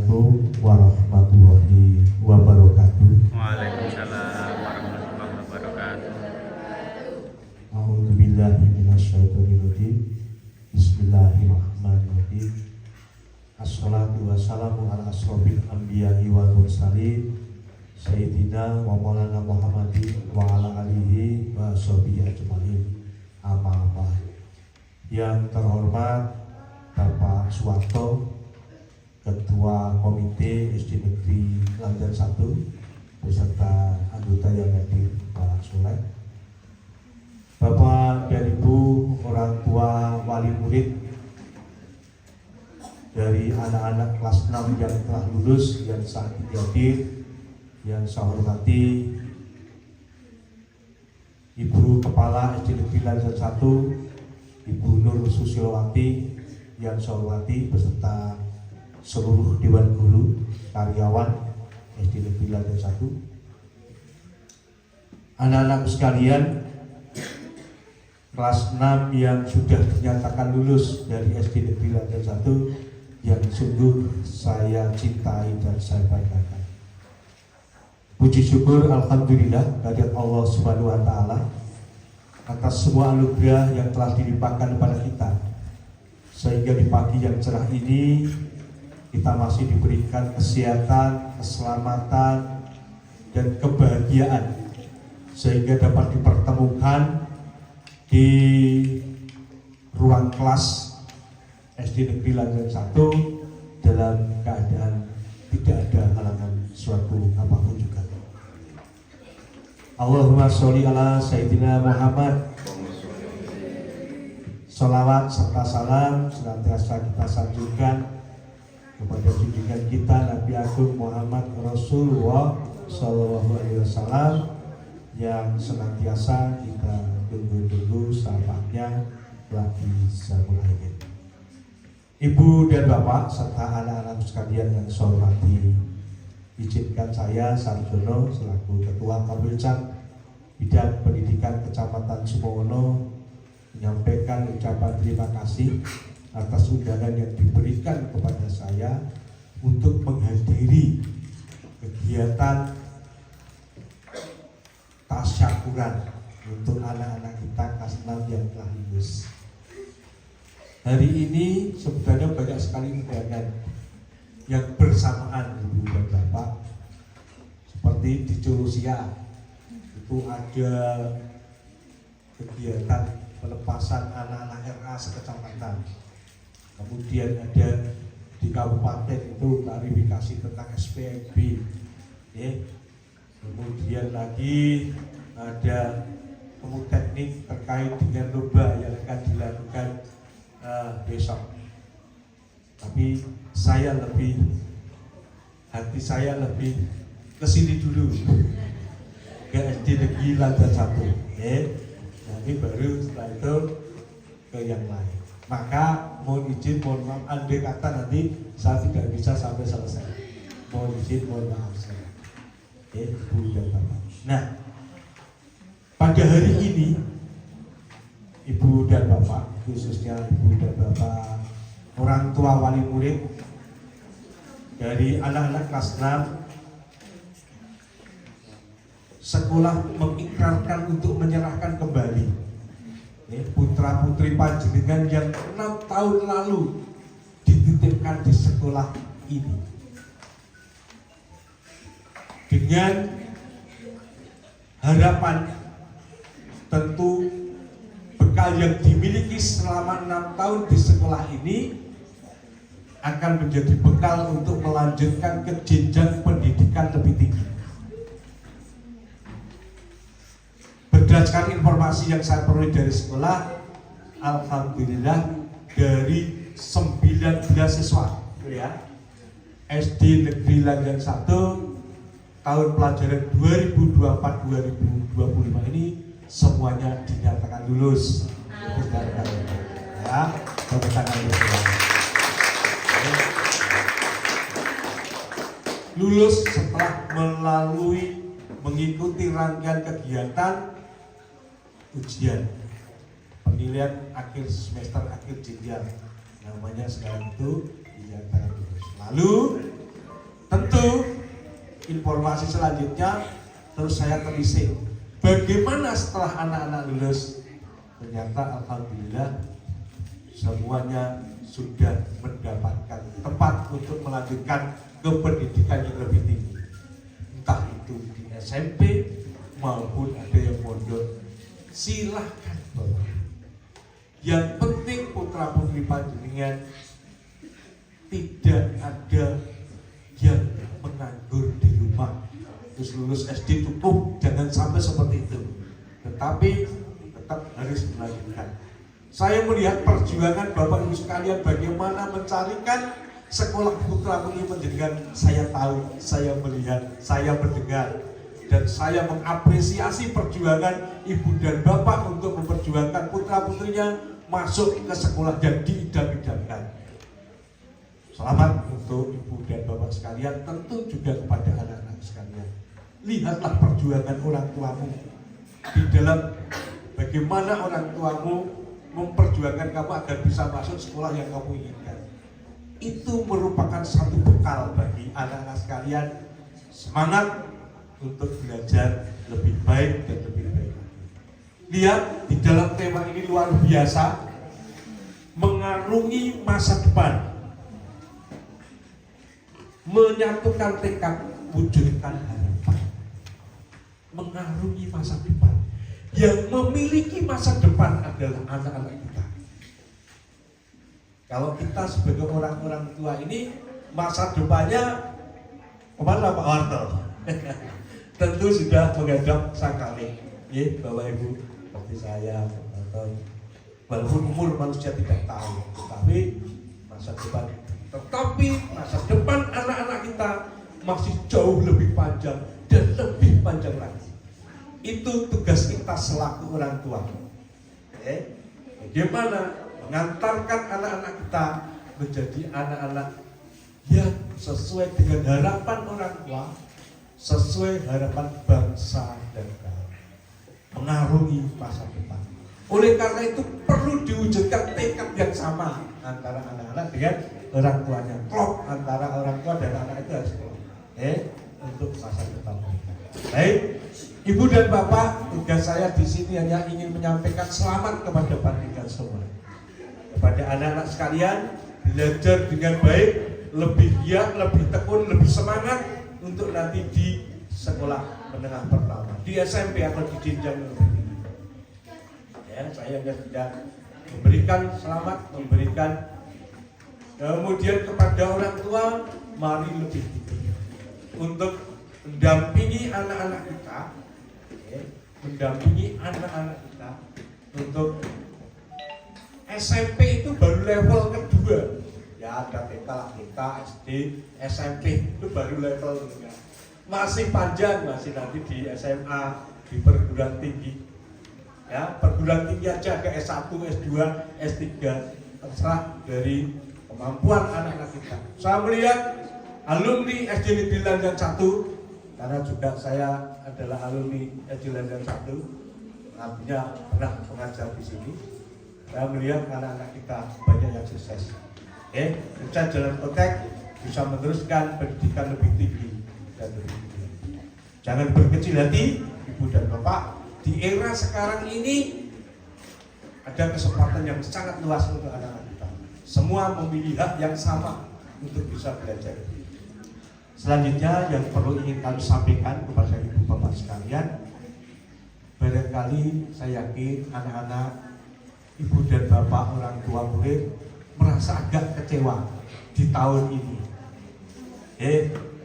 Assalamualaikum warahmatullahi wabarakatuh. Waalaikumsalam warahmatullahi wabarakatuh. A'udzubillahi minasyaitonirrajim. Bismillahirrahmanirrahim. Assalatu wassalamu ala asrofil anbiya'i wal mursalin Sayyidina wa maulana Muhammadin wa ala alihi wa sahbihi ajma'in. Amma ba'd. Yang terhormat Bapak Suwarto, Ketua Komite SD Negeri Landan 1 beserta anggota yang hadir, Pak Soleh, Bapak dan Ibu orang tua wali murid dari anak-anak kelas 6 yang telah lulus yang saat ini hadir, yang saya hormati Ibu Kepala SD Negeri Landan 1, Ibu Nur Susilowati yang saya hormati beserta seluruh Dewan Guru karyawan SD Negeri Landan 1, anak-anak sekalian kelas 6 yang sudah dinyatakan lulus dari SD Negeri Landan 1 yang sungguh saya cintai dan saya banggakan. Puji syukur alhamdulillah kehadirat Allah Subhanahu wa taala atas semua anugerah yang telah dilimpahkan kepada kita, sehingga di pagi yang cerah ini kita masih diberikan kesehatan, keselamatan, dan kebahagiaan sehingga dapat dipertemukan di ruang kelas SD Negeri Landan 1 dalam keadaan tidak ada halangan suatu apapun juga. Allahumma sholli ala Sayyidina Muhammad. Salawat serta salam senantiasa kita sanjungkan kepada junjungan kita Nabi Agung Muhammad Rasulullah Sallallahu Alaihi Wasallam yang senantiasa kita tunggu-tunggu sahabatnya lagi sabul akhir. Ibu dan Bapak serta anak-anak sekalian yang saya hormati, izinkan saya Sarjono selaku Ketua Korwilcam Bidang Pendidikan Kecamatan Sumowono menyampaikan ucapan terima kasih atas undangan yang diberikan kepada saya untuk menghadiri kegiatan tasyakuran untuk anak-anak kita kelas 6 yang telah lulus. Hari ini sebenarnya banyak sekali undangan yang bersamaan, Ibu dan Bapak, seperti di Curusia itu ada kegiatan pelepasan anak-anak RA sekecamatan. Kemudian ada di kabupaten itu klarifikasi tentang SPMB, ya. Kemudian lagi ada ilmu teknik terkait dengan lomba yang akan dilakukan besok. Tapi hati saya lebih ke sini dulu, ke SD Negeri Landan 1, ya. Nanti baru setelah itu ke yang lain. Maka mohon izin, mohon maaf, andai kata nanti saya tidak bisa sampai selesai. Mohon izin, mohon maaf saya. Ibu dan Bapak. Nah, pada hari ini Ibu dan Bapak, khususnya Ibu dan Bapak orang tua wali murid dari anak-anak kelas 6, sekolah mengikrarkan untuk menyerahkan kembali putra putri panjenengan yang 6 tahun lalu dititipkan di sekolah ini dengan harapan tentu bekal yang dimiliki selama 6 tahun di sekolah ini akan menjadi bekal untuk melanjutkan ke jenjang pendidikan lebih tinggi. Berdasarkan informasi yang saya peroleh dari sekolah, alhamdulillah dari 19 siswa, ya, SD Negeri Landan 1 tahun pelajaran 2024-2025 ini semuanya dinyatakan lulus. Ya, lulus setelah mengikuti rangkaian kegiatan ujian penilaian akhir semester, akhir jenjang, namanya sekarang itu dinyatakan lulus. Lalu tentu informasi selanjutnya terus saya telisik bagaimana setelah anak-anak lulus. Ternyata alhamdulillah semuanya sudah mendapatkan tempat untuk melanjutkan ke pendidikan yang lebih tinggi, entah itu di SMP maupun ada yang mondok. Silahkan Bapak. Yang penting putra putri panjenengan tidak ada yang menganggur di rumah. Terus lulus SD cukup, jangan sampai seperti itu. Tetapi tetap harus melanjutkan. Saya melihat perjuangan Bapak Ibu sekalian bagaimana mencarikan sekolah putra putri panjenengan. Saya tahu, saya melihat, saya mendengar, dan saya mengapresiasi perjuangan Ibu dan Bapak untuk memperjuangkan putra putrinya masuk ke sekolah yang diidam-idamkan. Selamat untuk Ibu dan Bapak sekalian, tentu juga kepada anak-anak sekalian. Lihatlah perjuangan orang tuamu di dalam bagaimana orang tuamu memperjuangkan kamu agar bisa masuk sekolah yang kamu inginkan. Itu merupakan satu bekal bagi anak-anak sekalian, semangat untuk belajar lebih baik dan lebih baik. Lihat di dalam tema ini luar biasa, mengarungi masa depan, menyatukan tekad, wujudkan harapan. Mengarungi masa depan. Yang memiliki masa depan adalah anak-anak kita. Kalau kita sebagai orang-orang tua ini, masa depannya kemana Pak Warto? Tentu sudah menghadap sang kami, ya Bapak Ibu, seperti saya, atau walaupun umur manusia tidak tahu, tapi masa depan. Tetapi masa depan anak-anak kita masih jauh lebih panjang dan lebih panjang lagi. Itu tugas kita selaku orang tua. Bagaimana mengantarkan anak-anak kita menjadi anak-anak yang sesuai dengan harapan orang tua, sesuai harapan bangsa dan negara, mengarungi masa depan. Oleh karena itu perlu diwujudkan tekad yang sama antara anak-anak dengan orang tuanya. Klop antara orang tua dan anak itu harus klop. Untuk masa depan mereka. Baik, Ibu dan Bapak, tugas saya di sini hanya ingin menyampaikan selamat kepada panjenengan semua. Kepada anak-anak sekalian, belajar dengan baik, lebih giat, lebih tekun, lebih semangat untuk nanti di sekolah menengah pertama, di SMP atau di jenjang yang lebih tinggi. Ya, saya hanya sudah memberikan selamat, memberikan. Kemudian kepada orang tua, mari lebih tinggi untuk mendampingi anak-anak kita, untuk SMP itu baru level kedua. Ya ada TK, SD, SMP itu baru level kedua. Masih panjang, masih nanti di SMA, di perguruan tinggi. Ya, perguruan tinggi aja ke S1, S2, S3, terserah dari kemampuan anak-anak kita. Saya melihat alumni SD Negeri Lanjang 1, karena juga saya adalah alumni SD Lanjang 1, artinya pernah mengajar di sini. Saya melihat anak-anak kita banyak yang sukses. Bisa jalan kontak, bisa meneruskan pendidikan lebih tinggi dan lebih tinggi. Jangan berkecil hati, Ibu dan Bapak. Di era sekarang ini ada kesempatan yang sangat luas untuk anak-anak kita. Semua memiliki hak yang sama untuk bisa belajar. Selanjutnya yang perlu ingin kami sampaikan kepada Ibu Bapak sekalian, barangkali saya yakin anak-anak, Ibu dan Bapak, orang tua murid merasa agak kecewa di tahun ini.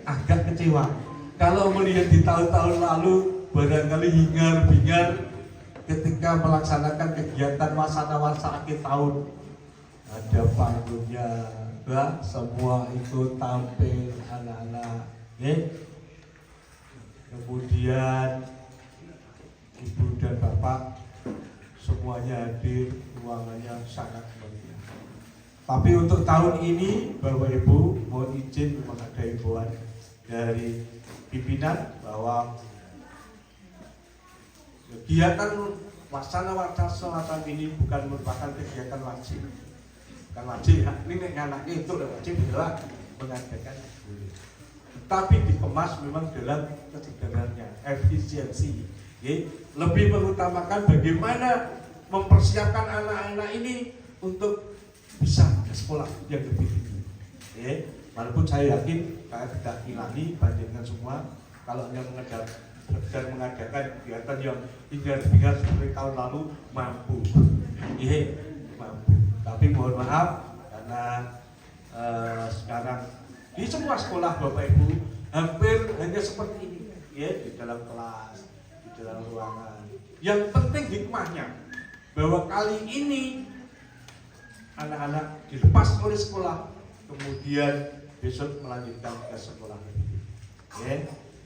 Agak kecewa. Kalau melihat di tahun-tahun lalu, barangkali hingar-bingar ketika melaksanakan kegiatan wasana-wasana akhir tahun. Ada panggungnya, semua ikut tampil anak-anak. Kemudian Ibu dan Bapak semuanya hadir, ruangannya sangat meriah. Tapi untuk tahun ini, Bapak Ibu, mohon izin ada himbauan dari pimpinan bahwa kegiatan wasana ini bukan merupakan kegiatan wajib. Bukan wajib, ini anaknya itu wajib adalah mengadakan boleh. tapi dikemas memang dalam kesederhanaannya, efisiensi. Lebih mengutamakan bagaimana mempersiapkan anak-anak ini untuk bisa ke sekolah yang lebih tinggi. Walaupun saya yakin saya tidak hilangi bandingkan semua kalau hanya mengadakan kegiatan yang tinggal seperti tahun lalu mampu. Mampu. Tapi mohon maaf karena sekarang di semua sekolah Bapak Ibu hampir hanya seperti ini, di dalam kelas, di dalam ruangan. Yang penting hikmahnya bahwa kali ini anak-anak dilepas oleh sekolah, kemudian besok melanjutkan ke sekolah.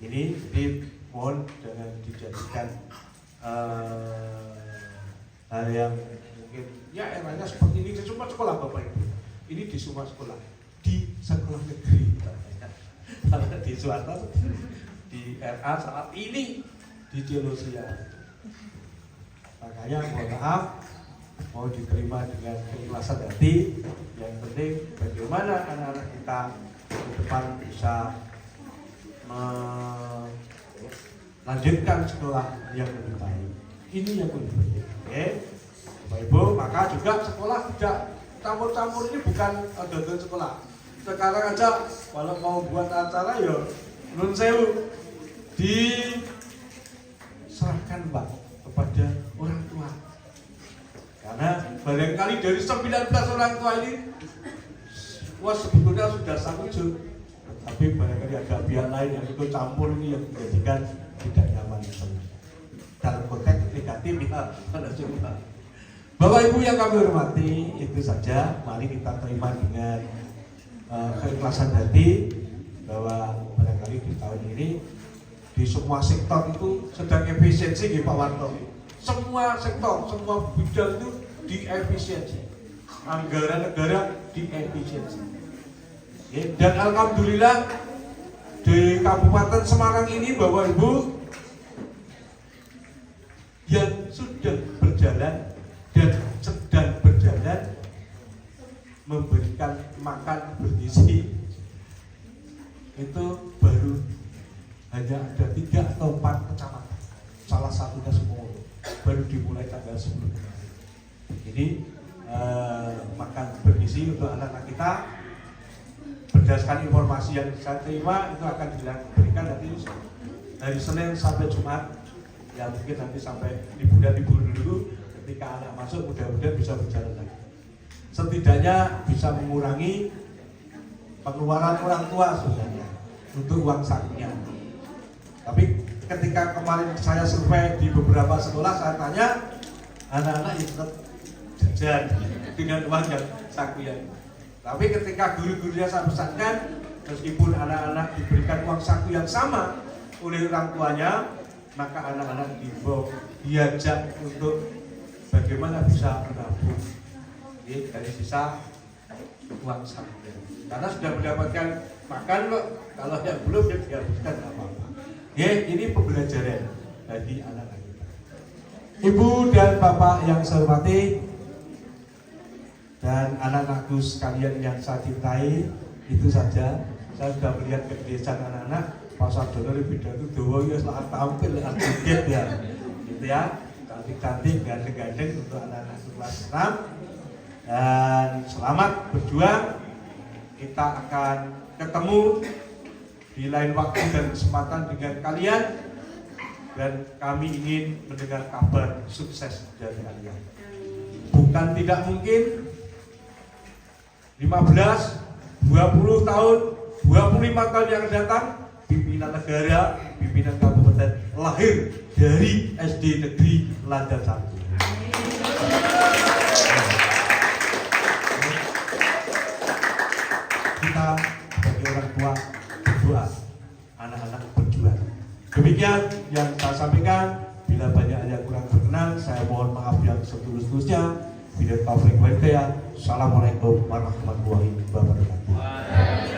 Ini jadi mohon jangan dijadikan hal yang mungkin ya eranya seperti ini di semua sekolah Bapak Ibu. Ini di semua sekolah, di sekolah negeri, kalau di swasta, di RA saat ini di Celosia. Makanya mohon maaf, mau diterima dengan keikhlasan hati. Yang penting bagaimana anak-anak kita ke depan bisa melanjutkan sekolah yang lebih baik. Ini yang lebih penting. Bapak Ibu, maka juga sekolah tidak campur-campur, ini bukan dodol sekolah. Sekarang aja kalau mau buat acara ya nun sewu diserahkan Pak kepada orang tua. Karena barangkali dari 19 orang tua ini sebetulnya sudah setuju, tapi barangkali ada pihak lain yang ikut campur ini yang menjadikan tidak nyaman. Dalam konteks negatif ya, pada semua. Bapak Ibu yang kami hormati, itu saja. Mari kita terima dengan keikhlasan hati bahwa barangkali di tahun ini di semua sektor itu sedang efisiensi ya Pak Warto. Semua sektor, semua bidang itu diefisiensi. Anggaran negara diefisiensi. Dan alhamdulillah di Kabupaten Semarang ini Bapak Ibu yang sudah berjalan dan sedang berjalan memberikan makan bergizi itu baru hanya ada 3 atau 4 kecamatan, salah satunya Sumongo, baru dimulai tanggal 10 kemarin. Jadi makan bergizi untuk anak-anak kita berdasarkan informasi yang saya terima itu akan diberikan nanti dari Senin sampai Jumat, ya mungkin nanti sampai libur dulu. Ketika anak masuk mudah-mudahan bisa berjalan lagi. Setidaknya bisa mengurangi pengeluaran orang tua sebenarnya untuk uang sakunya. Tapi ketika kemarin saya survei di beberapa sekolah, saya tanya anak-anak yang tetap jajan dengan uang yang sakunya. Tapi ketika guru-gurunya saya pesankan, meskipun anak-anak diberikan uang saku yang sama oleh orang tuanya, maka anak-anak diajak untuk bagaimana bisa menabung dari sisa uang saku. Karena sudah mendapatkan makan kok, kalau yang belum ya dihabiskan apa-apa. Ini pembelajaran bagi anak-anak kita. Ibu dan Bapak yang saya hormati dan anak-anakku sekalian yang saya cintai, itu saja. Saya sudah melihat kebiasaan anak-anak. Pak Sardono pidato dowo ya selalu tampil joget ya, gitu ya. Cantik-cantik, gandeng-gandeng untuk anak-anak kelas 6. Dan selamat berjuang. Kita akan ketemu di lain waktu dan kesempatan dengan kalian. Dan kami ingin mendengar kabar sukses dari kalian. Bukan tidak mungkin 15, 20 tahun, 25 tahun yang datang, pimpinan negara, pimpinan kabupaten lahir dari SD Negeri Landan 1. Kita sebagai orang tua berdoa, anak-anak berjuang. Demikian yang saya sampaikan. Bila banyak yang kurang berkenan, saya mohon maaf yang setulus-tulusnya. Bila taufik wa hidayah. Assalamualaikum warahmatullahi wabarakatuh.